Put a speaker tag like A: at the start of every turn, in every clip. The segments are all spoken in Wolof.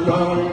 A: La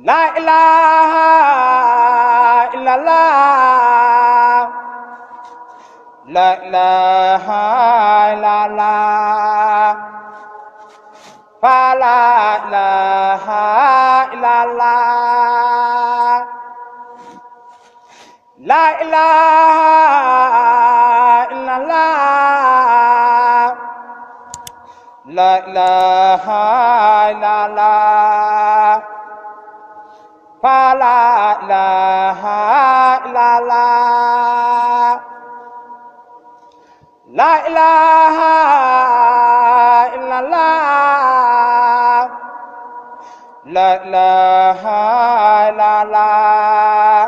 A: La ilaha illallah, la ilaha illallah, fa la ilaha illallah, la ilaha illallah, la ilaha illallah, fa la ilaha illallah, la ilaha illallah, la ilaha illallah,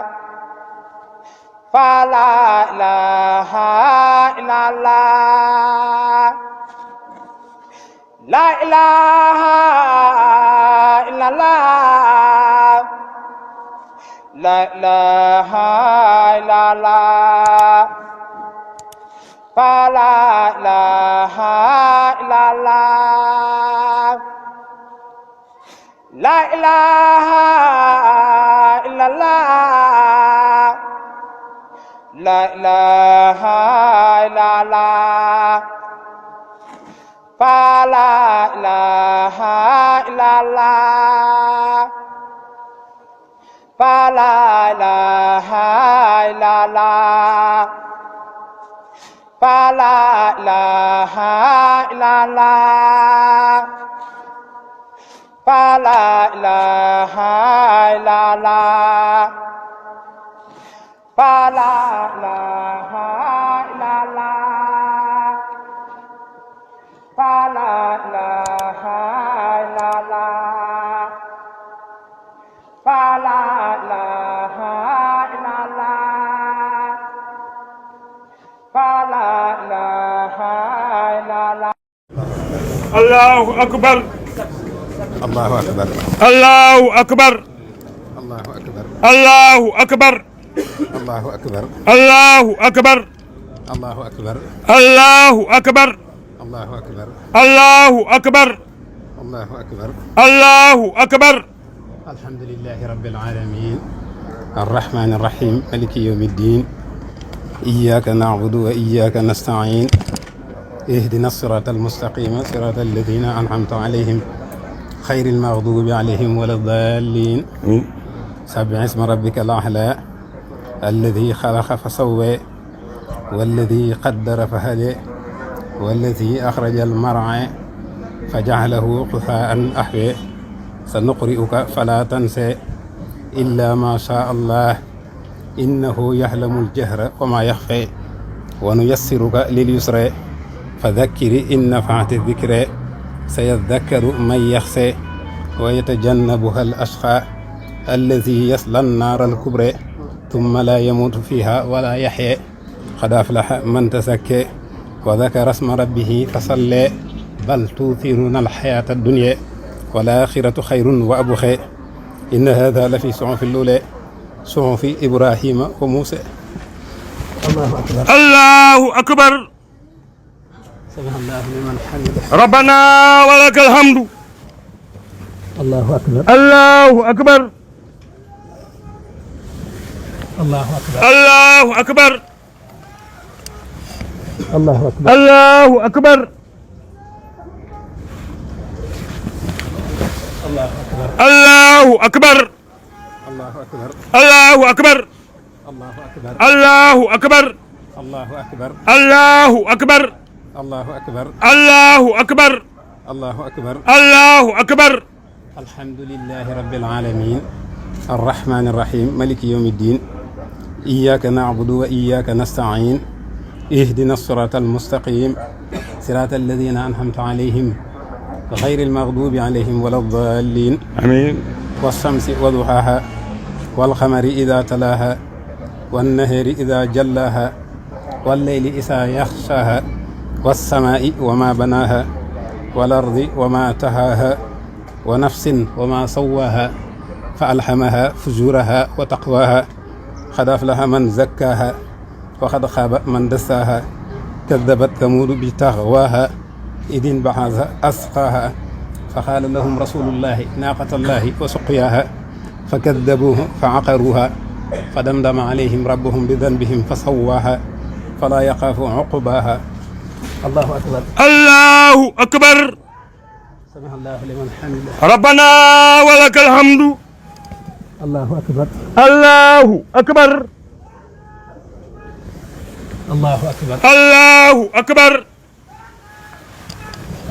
A: fa la ilaha illallah, la ilaha illallah, la ilaha illallah, fa la ilaha illallah, la ilaha illallah, la ilaha illallah, fa la ilaha illallah, fa la ilaha illallah, fa la ilaha illallah, fa la ilaha illallah, fa la ilaha illallah, fa la ilaha illallah, fa la ilaha illallah, fa la ilaha illallah. Allahu akbar.
B: Allahu akbar.
A: Allahu akbar.
B: Allahu akbar.
A: Allahu akbar.
B: Allahu akbar.
A: Allahu akbar.
B: Allahu akbar.
A: Allahu akbar.
B: Allahu akbar.
A: Allahu akbar.
B: Allahu akbar.
A: Allahu akbar.
B: Alhamdulillahi rabbil alamin. Arrahmani arrahim. Maliki yawmiddin. Iyyaka na'budu wa iyyaka nasta'in. Ihdina as-sirata al-mustaqima sirata alladhina an'amta alayhim ghayril maghdubi alayhim waladdallin. Sabbih isma rabbika al-a'la alladhi khalaqa fa sawwa walladhi qaddara fa hada walladhi akhraja al-mar'a fa ja'alahu ghutha'an ahwa sanuqri'uka fala tansa illa ma sha'a Allah innahu ya'lamu al-jahra wa ma yakhfa wa nuyassiruka lil yusra fadhakkir in nafa'ati dhikra sayadhakkaru man yakhsha wa yatajannabuha al-ashqa alladhi yasla an-nara al-kubra thumma la yamutu fiha wa la yahya qad aflaha man tazakka wa dhakara isma rabbih fasalla bal tu'thiruna al-hayata ad-dunya wal akhiratu khayrun wa abqa inna hadha la fi suhufi al-ula suhufi Ibrahima wa Musa. Allahu akbar. Allahu akbar. Sami'allahu liman hamidah.
A: Rabbana wa lakal hamdu.
B: Allahu akbar.
A: Allahu akbar.
B: Allahu akbar.
A: Allahu akbar.
B: Allahu akbar.
A: Allahu akbar. Allahu akbar.
B: Allahu akbar.
A: Allahu akbar.
B: Allahu akbar.
A: Allahu akbar.
B: Allahu akbar.
A: Allahu akbar.
B: Allahu akbar.
A: Allahu akbar.
B: Allahu akbar.
A: Allahu akbar.
B: Alhamdulillahi rabbil alamin. Arrahmani arrahim. Maliki yawmiddin. Iyyaka na'budu wa iyyaka nasta'in. Ihdina as-sirata al-mustaqim. Sirata alladhina an'amta alayhim ghayril maghdubi alayhim waladdallin.
A: Amiin.
B: Was-shamsi wa duhaha wal qamari idha talaha wan nahari idha jallaha wal layli idha yaghshaha was samaa'i wa ma banaha wal ardi wa ma tahaha wa nafsin wa ma sawwaha fa alhamaha fujuraha wa taqwaha qad aflaha man zakkaha wa qad khaba man dassaha kadhabat thamud bi taghwaha إذ انبعث أسقاها فقال لهم رسول الله ناقة الله وسقياها فكذبوه فعقروها فدمدم عليهم ربهم بذنبهم فسواها فلا يخاف عقباها. الله أكبر.
A: الله أكبر.
B: سمع الله لمن حمده.
A: ربنا ولك الحمد.
B: الله أكبر.
A: الله أكبر.
B: الله أكبر.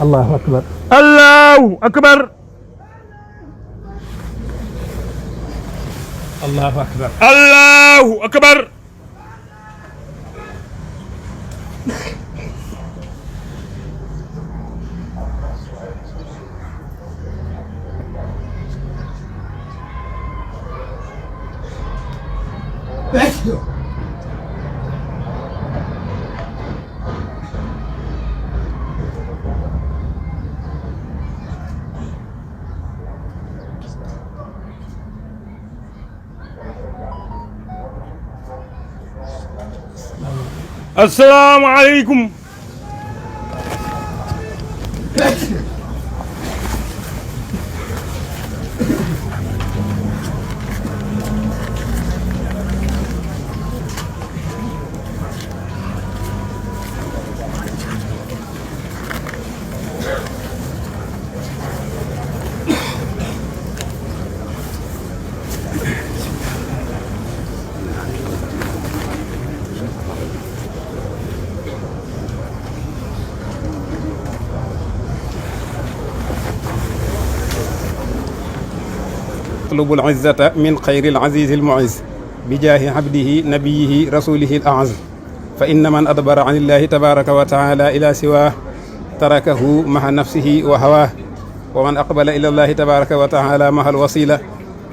A: الله أكبر.
B: الله أكبر.
A: الله أكبر.
B: الله أكبر.
A: الله أكبر. السلام عليكم.
B: اطلب العزة من خير العزيز المعز بجاه عبده نبيه رسوله الأعز فإن من أدبر عن الله تبارك وتعالى إلى سواه تركه مع نفسه وهواه ومن أقبل إلى الله تبارك وتعالى مع الوسيلة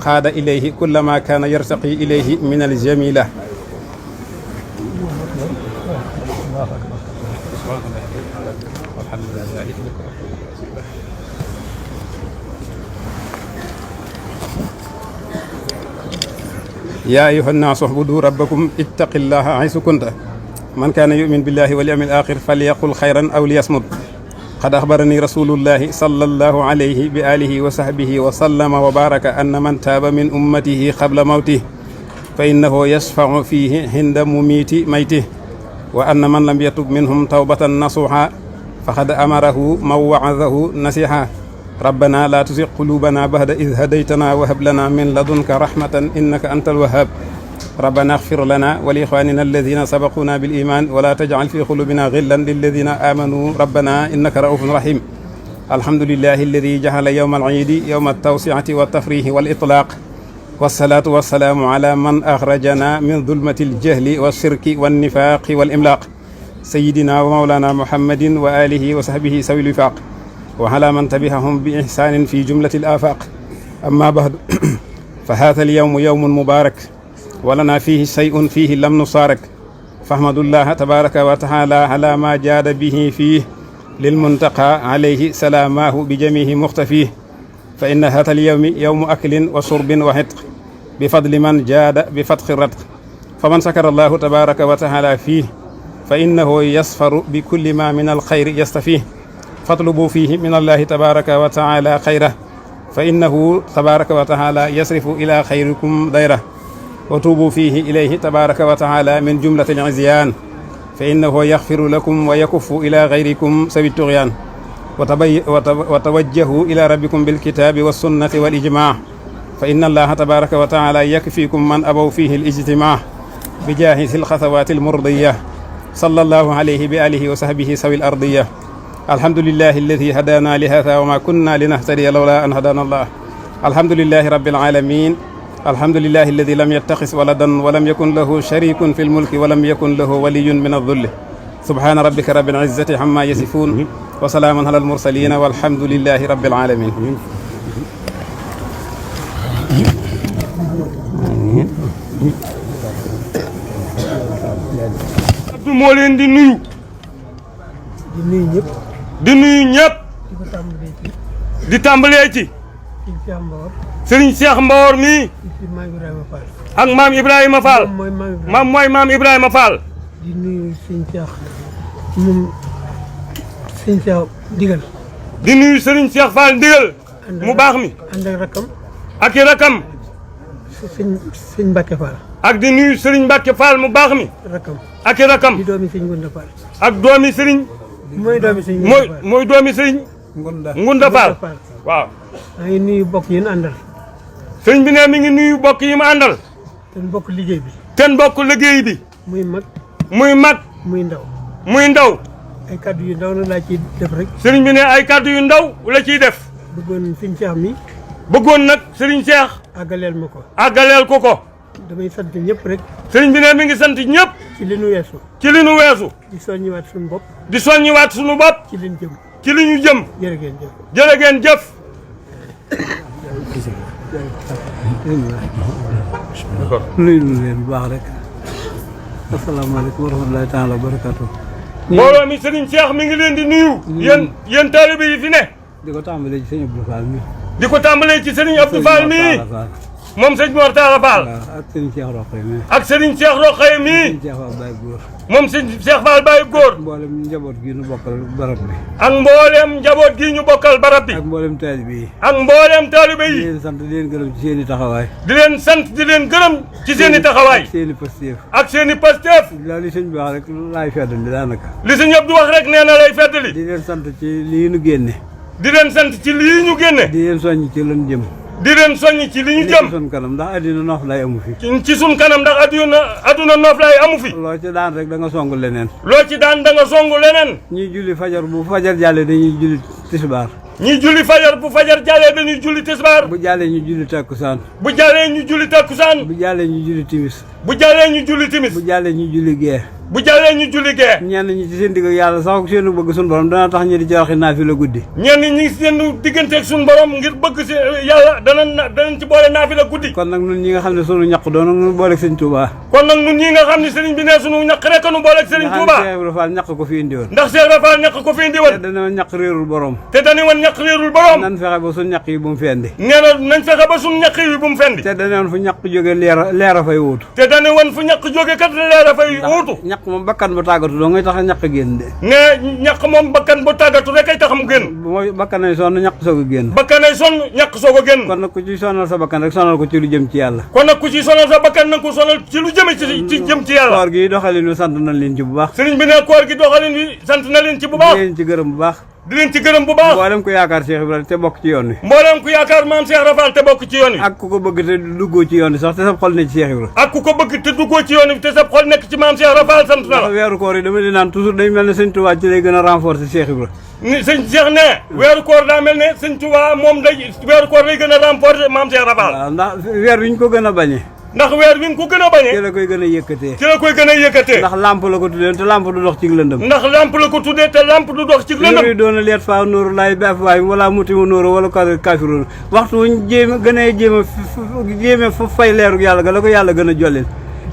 B: خاد إليه كل ما كان يرتقي إليه من الجميلة. يا أيها الناس اعبدوا ربكم اتق الله حيث كنت من كان يؤمن بالله واليوم الآخر فليقل خيرا أو ليصمت. قد أخبرني رسول الله صلى الله عليه بآله وصحبه وسلم وبارك أن من تاب من أمته قبل موته فإنه يشفع فيه عند مميت ميته وأن من لم يتب منهم توبة نصوحا فقد أمره من وعظه نصيحا. ربنا لا تزغ قلوبنا بعد إذ هديتنا وهب لنا من لدنك رحمة إنك أنت الوهاب. ربنا اغفر لنا ولإخواننا الذين سبقونا بالإيمان ولا تجعل في قلوبنا غلا للذين آمنوا ربنا إنك رؤوف رحيم. الحمد لله الذي جعل يوم العيد يوم التوسعة والتفريح والإطلاق والصلاة والسلام على من أخرجنا من ظلمة الجهل والشرك والنفاق والإملاق سيدنا ومولانا محمد وآله وصحبه سوي الوفاق وعلى من تبعهم بإحسان في جملة الآفاق. أما بعد فهذا اليوم يوم مبارك ولنا فيه شيء فيه لم نصارك فاحمد الله تبارك وتعالى على ما جاد به فيه للمنتقى عليه سلاماه بجميع مختفيه. فإن هذا اليوم يوم أكل وشرب وعتق بفضل من جاد بفتح الرتق فمن شكر الله تبارك وتعالى فيه فإنه يصفر بكل ما من الخير يستفيه. فاطلبوا فيه من الله تبارك وتعالى خيره فإنه تبارك وتعالى يصرف إلى خيركم ديره وتوبوا فيه إليه تبارك وتعالى من جملة العزيان فإنه يغفر لكم ويكف إلى غيركم سوي الطغيان. وتوجهوا إلى ربكم بالكتاب والسنة والإجماع فإن الله تبارك وتعالى يكفيكم من أبوا فيه الاجتماع بجاه الخطوات المرضية صلى الله عليه بآله وصحبه سوي الأرضية. الحمد لله الذي هدانا لهذا وما كنا لنهتدي لولا أن هدانا الله. الحمد لله رب العالمين. الحمد لله الذي لم يتخذ ولدا ولم يكن له شريك في الملك ولم يكن له ولي من الذل. سبحان ربك رب العزة عما يصفون وسلام على المرسلين والحمد لله رب العالمين.
A: moo leen di nuyu.
C: di nuyu ñëpp.
A: di nuyu ñëpp. di tàmbalee ci. Serigne Cheikh Mbawar mii. ak maam Ibrahima Fall. moom mooy maam Ibrahima Fall.
C: di nuyu Serigne Cheikh moom sëñ Cheikh Ndigal.
A: di nuyu Serigne Cheikh Fall Ndigal. mu baax mi.
C: ànd ak rakam.
A: ak i rakam.
C: sëñ Mbacke Fall.
A: ak di nuyu Serigne Mbacke Fall mu baax mi.
C: rakam.
A: ak i rakam.
C: di doomi sëñ Ngunda Fall.
A: ak doomi Serigne.
C: mooy doomi sëñ Ngunda Fall.
A: mooy doomi Serigne. Ngunda Fall waaw.
C: maa ngi nuyu bokk yi ñu àndal.
A: sëriñ bi ne mi ngi nuyu bokk yi ma àndal.
C: te bokk liggéey bi.
A: te bokk liggéey bi.
C: muy mag.
A: muy mag.
C: muy ndaw.
A: muy ndaw.
C: ay kàddu yu ndaw la laa ciy def rek.
A: sëriñ bi ne ay kàddu yu ndaw la ciy def.
C: bëggoon sëñ Cheikh mi.
A: bëggoon nag sëriñ Cheikh.
C: àggaleel ma ko.
A: àggaleel ko ko.
C: damay sant ñëpp rek.
A: sëriñ bi ne mi ngi sant ñëpp.
C: ci li nu weesu.
A: ci li nu weesu.
C: di soññiwaat suñu bopp.
A: di soññiwaat suñu bopp.
C: ci liñ jëm.
A: ci li ñu jëm.
C: jërë ngeen jëf.
A: jërë ngeen jëf.
C: nuyu leen bu baax rek. asalaamaaleykum wa rahmatulahi taala wa barakaatu.
A: mbooloo mi sëriñ Cheikh mi ngi leen di nuyu. yéen taalibe yi fi ne.
C: di ko tàmbalee ci sëñ Abdou Fall mi.
A: di ko tàmbalee ci sëriñ Abdou Fall mii. moom sëñ Mor Talla Fall.
C: waaw ak sëriñ Cheikh Roqaye mi.
A: ak sëriñ Cheikh Roqaye mii.
C: sëriñ Cheikh Fall Baye Góor.
A: moom sëñ Cheikh Fall Baye Góor.
C: mboolem njaboot gi ñu bokkal barab bi.
A: ak mboolem njaboot gi ñu bokkal barab bi.
C: ak mboolem taalibe yi.
A: ak mboolem taalibe
C: di
A: yi.
C: leen sant di leen gërëm ci seen i taxawaay.
A: di leen sant di leen gërëm ci seen i taxawaay.
C: ak seen i pasteef.
A: ak seen i pasteef.
C: loolu li sëñ bi wax rek laay feddali daanaka.
A: li sëñ Abdou wax rek nee na lay feddali.
C: di leen sant ci lii nu génne.
A: di leen sant ci lii ñu génne.
C: di leen soññ ci lan jëm.
A: di leen soññ ci li ñu jëm.
C: sun kanam ndax addina noof lay amu fi.
A: ci sun kanam ndax adduna noof lay amu fi.
C: loo ci daan rek da nga song leneen.
A: loo ci daan da nga songu leneen.
C: ñiy julli fajar bu fajar jàllee dañuy julli tisbaar.
A: ñi julli fajar bu fajar jàllee dañuy julli tisbaar.
C: bu jàllee ñu julli takkusaan.
A: bu jàllee ñu julli takkusaan.
C: bu jàllee ñu julli timis.
A: bu jàllee ñu julli timis.
C: bu jàllee ñu julli gee.
A: bu jàllee ñu julli gee.
C: ñenn ñi ci seen digg ak yàlla sax seenu bëgg suñu borom dana tax ñu di ci waxi naafi la guddi.
A: ñenn ñi ngi seen digganteeg suñu borom ngir bëgg si yàlla danañ ci boole naafi la guddi.
C: kon nag ñun ñi nga xam ne sunu ñaq doon nu booleeg sëñ Touba.
A: kon nag ñun ñi nga xam ne sëriñ bi ne sunu ñaq rek nu booleeg sëriñ Touba.
C: Cheikh Ibra Fall ñaq ko fi indi woon.
A: ndax Cheikh Ibra Fall ñaq ko fi indi woon.
C: te dana woon ñaq réerul borom.
A: te dañu woon ñaq réerul borom.
C: nan fexe ba suñu ñaq yi bu mu fendi.
A: nee na nañ fexe ba suñu ñaq yi bu mu fendi.
C: te dana woon fu ñaq jóge leer a fay wuutu.
A: te dañu woon fu ñaq jóge kat leer a fay wuutu.
C: ñaq moom bakkan ba tàggatu doo ngay tax a ñaq génn de.
A: ne ñaq moom bakkan bu tàggatu rek ay tax mu génn.
C: mooy bakkan ay sonn ñaq soog a génn.
A: bakkan ay sonn ñaq soog a génn.
C: kon nag ku ci sonal sa bakkan rek sonal ko ci lu jëm ci yàlla.
A: kon nag ku ci sonal sa bakkan nag ko sonal ci lu jëme ci jëm ci yàlla.
C: koor gi doxalin wi sant nañ leen ci bu baax.
A: sëriñ bi ne koor gi doxalin wi sant na leen ci bu baax.
C: di leen ci gërëm bu baax.
A: di leen ci gërëm bu baax.
C: mboolem ku yaakaar Cheikh Ibrahima te bokk ci yoon wi.
A: mboolem ku yaakaar maam Cheikh Ibra Fall te bokk ci yoon wi.
C: ak ku ko bëgg te duggoo ci yoon wi sax te sa xol ne ci Cheikh Ibrahima.
A: ak ku ko bëgg te duggoo ci yoon wi te sa xol nekk ci maam Cheikh Ibra Fall sant na la.
C: ndax weeru koor yi dama di naan toujours day mel ne sëñ Touba ci lay gën a renforcer Cheikh Ibrahima.
A: ni sëñ Cheikh ne weeru koor daa mel ne sëñ Touba moom day weeru koor lay gën a renforcer maam Cheikh Ibra Fall.
C: waaw ndax weer wi ñu ko gën a bañee.
A: ndax weer wi nga ko gën a bañee.
C: ci la koy gën a yëkkatee.
A: ci la koy gën a yëkkatee.
C: ndax lamp la ko tuddee te lamp du dox ci lëndëm.
A: ndax lamp la ko tuddee te lamp du dox ci lëndëm.
C: yooyu doon na leet faa nóoru laay baaf waay wala mutima nóoru wala kafiroon waxtu wuñ jéem a fay leerug yàlla ga la ko yàlla gën a jollil.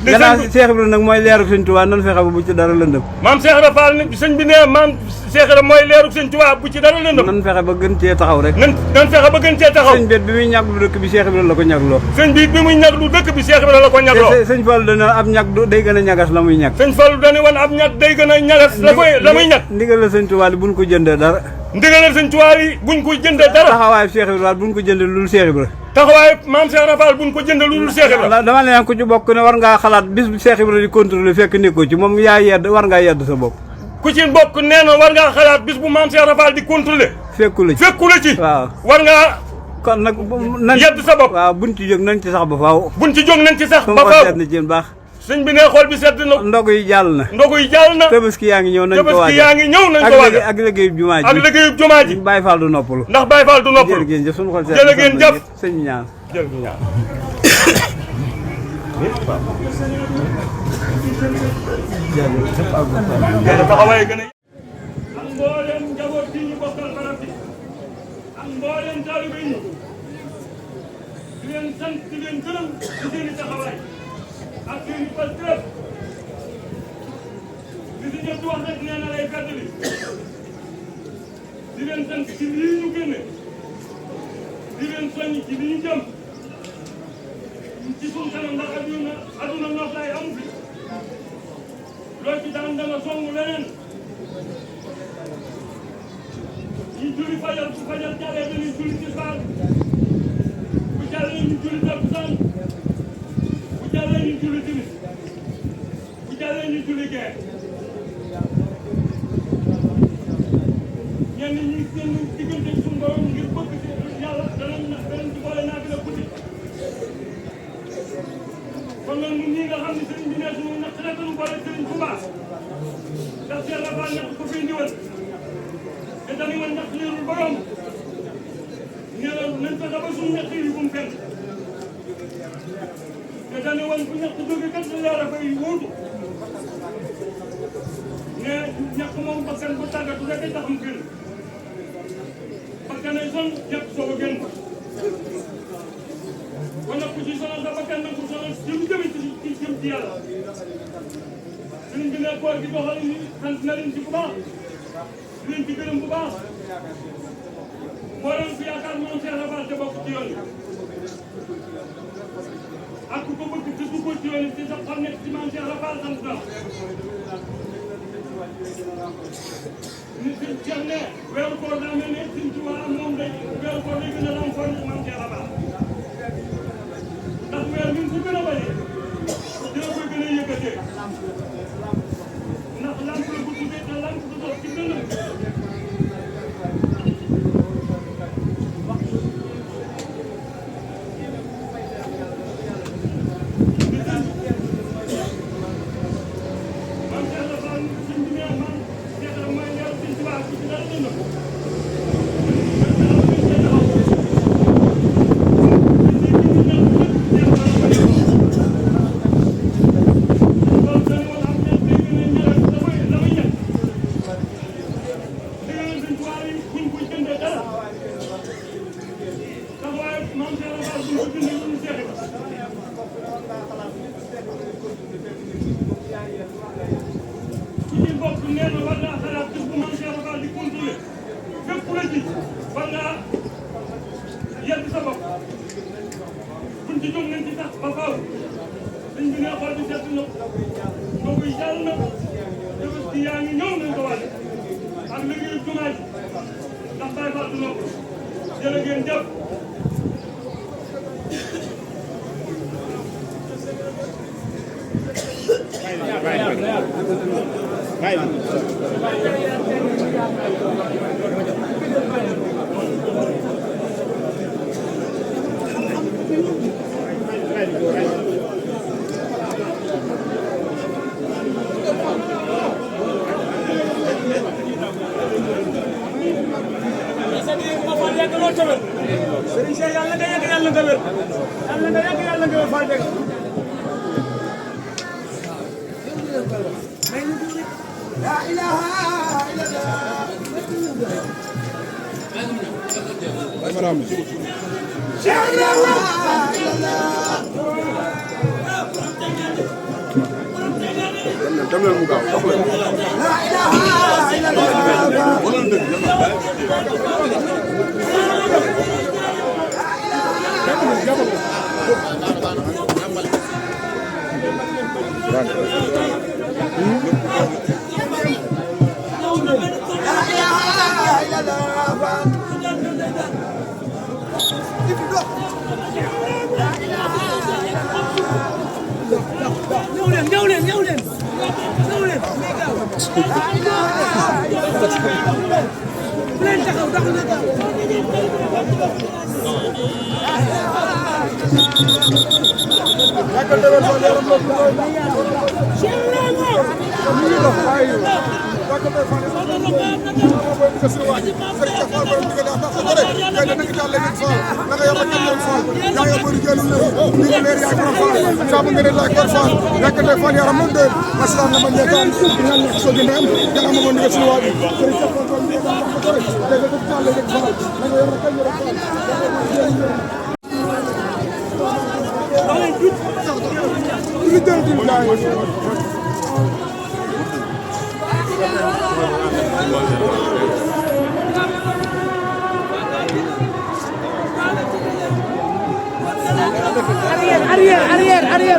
C: gannaaw Cheikh Ibrahima nag mooy leerug sëñ Tuubaa nan fexe ba bu ci dara lëndëm.
A: maam Cheikh Ibra Fall ne sëñ bi ne maam Cheikh Ibra mooy leerug sëñ Tuubaa bu ci dara lëndëm.
C: nan fexe ba gën cee taxaw rek.
A: nan fexe ba gën cee taxaw.
C: sëñ bi muy ñag lu dëkk bi Cheikh Ibrahima la ko ñagloo.
A: sëñ bi muy ñag lu dëkk bi Cheikh Ibra la ko ñagloo.
C: sëñ Fall dana ab ñag day gën a ñagas la muy ñag.
A: sëñ Fall dana woon ab ñag day gën a ñagas la muy ñag.
C: ndigal la sëñ Tuubaa li buñ ko jëndee dara.
A: ndigalal sëñ Tuubaa yi buñ ko jëndee dara.
C: taxawaayu Cheikh Ibrahima buñ ko jëndee lu Cheikh Ibrahima.
A: taxawaay maam Cheikh Ibra Fall buñ ko jëndee lu dul Cheikh Ibra.
C: dama leen ku ci bokk ne war ngaa xalaat bis bu Cheikh Ibrahima di contrôler fekk nekkoo ci moom yaa yedd war ngaa yedd sa bopp.
A: ku ci bokk nee na war ngaa xalaat bis bu maam Cheikh Ibra Fall di contrôler.
C: fekku la ci
A: fekku la ci.
C: waaw
A: war ngaa.
C: kon nag nañ
A: yedd sa bopp.
C: waaw buñ ci jóg nañ ci sax ba faaw.
A: buñ ci jóg nañ ci sax ba
C: ba
A: faaw.
C: seet na ci baax.
A: sëñ bi ne xool bi sedd na.
C: ndogu yi jàll na.
A: ndogu yi jàll na.
C: tabaski yaa ngi ñëw nañ ko waajal.
A: tabaski yaa ngi ñëw nañ ko waajal.
C: ak liggéeyub jumaa ji.
A: ak liggéeyub jumaa ji.
C: Baye Fall du noppalu.
A: ndax Baye Fall du noppalu.
C: jërë ngeen jëf suñu xol seet.
A: jërë ngeen jëf
C: sëñ ñaan.
A: jërë ngeen ñaan. taxawaay gën a. ak mboolem njaboot gi ñu bokkal barab bi ak mboolem taalibe yi di leen sant di leen gërëm ci seen i taxawaay ak seen i pasteur li si ñëpp wax rek nee na lay fàttali di leen sant ci lii ñu génne di leen soññ ci li ñu jëm ci suñu kanam ndax aduna noflaay amu fi loo ci daan da nga song leneen julli fajar bu fajar jàllee dañuy julli tisbaar bu jàllee ñu julli takkusaan bu jàllee ñu julli timis bu jàllee ñu julli gee ñenn ñi seen diggante suñu borom ngir bëgg ci yàlla danañ ci boole naa bi la guddi kon nag ñun ñi nga xam ne sëriñ bi ne suñu ñaq rek ñu boole sëriñ bu baax ndax Cheikh Rafa ñaq ko fi indiwoon te dañuy woon ñaq liirul borom nee na nañ fexe ba suñu ñaq yi bu mu fenn te dañuy woon bu ñaq jóge kat la leer a fay wuutu ne ñaq moom bakkan bu tàggatu rek tax mu génn bakkan ay son ñaq soog a génn kon nag ku ci sonal sa bakkan nag ku sonal ci lu jëm ci yàlla sëriñ bi ne koor gi doxal ni sant na leen ci bu baax di leen ci gërëm bu baax mboolem fi yaakaar moom Cheikh Rafa te bokk ci yoon yi ak ku ko bëgg te duggoo ci yoon yi ci sa xol nekk ci maam Cheikh Rafa sant na nit ñi Cheikh ne weeru koor daa mel ne Sëriñ Tuubaa moom day weeru koor day gën a renforcer maam Cheikh Rafa ndax weer mi su gën a bëri dina koy gën a yëkkatee ndax lamp la bu tuddee te lamp du dox ci dënnam man Cheikh Rafa suñ bi ne man Cheikh Rafa mooy leer Sëriñ Tuubaa ci dara dënnam Sëriñ Cheikh yàlla nga yàgg yàlla nga wér yàlla nga yàgg yàlla nga wér Fall dëgg la ilaha arrière